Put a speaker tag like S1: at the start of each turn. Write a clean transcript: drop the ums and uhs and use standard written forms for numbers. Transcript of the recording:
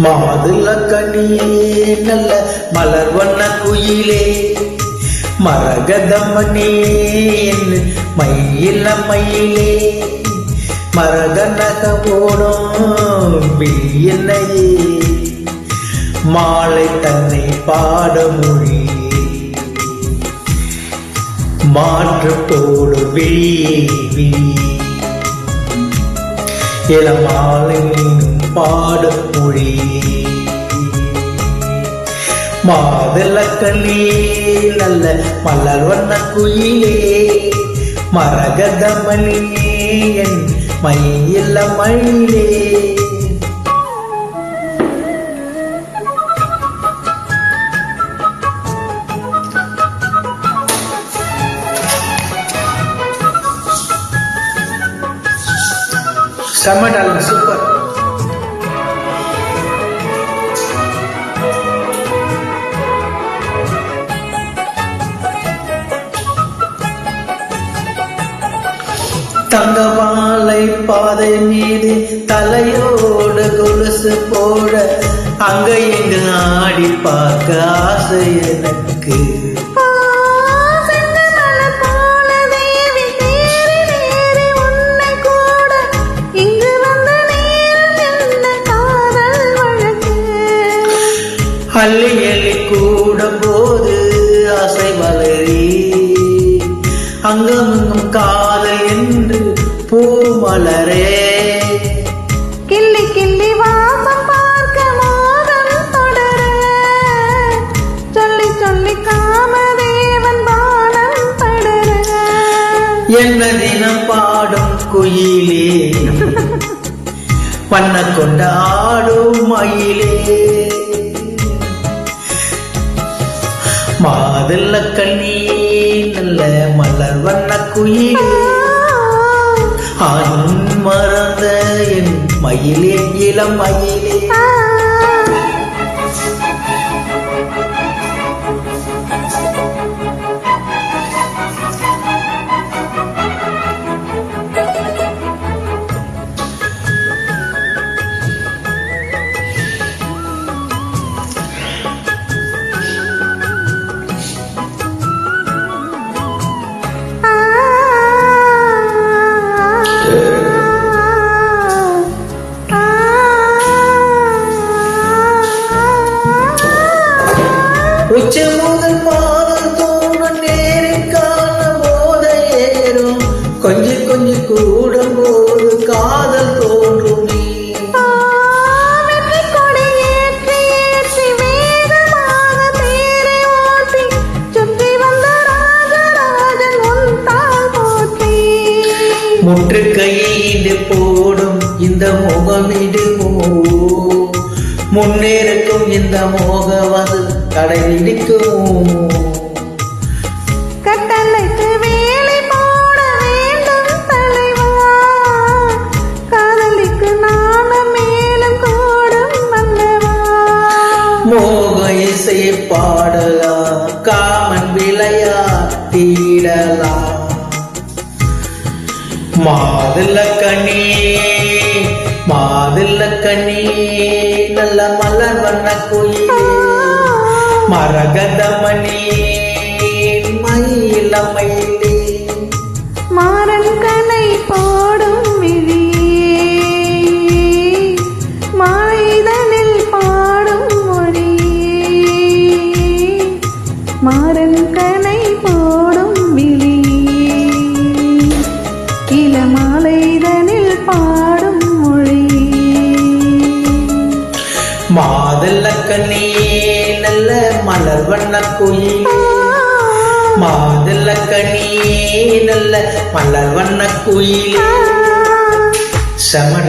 S1: மாதுள கனியே நல்ல மலர் வண்ண குயிலே மரகதமணியே மயில மயிலே மரகநக ஓடும் விழியனையே மாலை தன்னை பாட மொழி மாற்றத்தோடு விழி இளமாலை பாடும் மொழி மாதுளக்கண்ணே நல்ல மலர் வண்ண குயிலே மரகதமணியே என் மயில மயிலே. Sama dalam super. தங்கவாலை பாதை மீது தலையோடு கொலுசு போட அங்க இங்கு ஆடி பார்க்க ஆசை எனக்கு. அள்ளி எள்ளி கூடும் போது ஆசை வளரி அங்கமும் காதல் என்று பூ மலரே
S2: கிள்ளி கிள்ளி வாசம் பார்க்க மோதல் தொடர சொல்லி சொல்லி காமதேவன் பாடம் படர
S1: என்ன தினம் பாடும் குயிலே வண்ண கொண்ட ஆடும் மயிலே மாதுளக்கண்ணே நல்ல மலர் வண்ண குயிலே ஆண் மறந்த என் மயிலே இளம் மயிலே. உச்ச முதல் பாதம் தோன்ற நேரில் காண போத ஏறும் கொஞ்சி கொஞ்சி கூடும் போது காதல் தோன்றும் நீ முற்று கையீடு போடும் இந்த முகமிடுமோ முன்னேறுக்கும் இந்த மோகவது கடை நிற்கும்.
S2: கட்டளைக்கு வேலை போட வேண்டும் தலைவா காதலிக்கு நாம மேலும் கூடும் வந்தவா.
S1: மோக இசை பாடலாம் காமன் விளையா தீடலாம். மாதுளக்கண்ணே மாதுளக்கண்ணே நல்ல மலர் வண்ண குயிலே மரகதமணியே மயில மயிலே
S2: மாறன் கனை போடும் விழியே மாலைதனில் பாடும் மொழியே மாறன் கனை போடும் விழியே இளமாலைதனில் பாடும்
S1: மாதுளக்கண்ணே நல்ல மலர் வண்ண குயிலே மாதுளக்கண்ணே நல்ல மலர் வண்ண குயிலே. சமட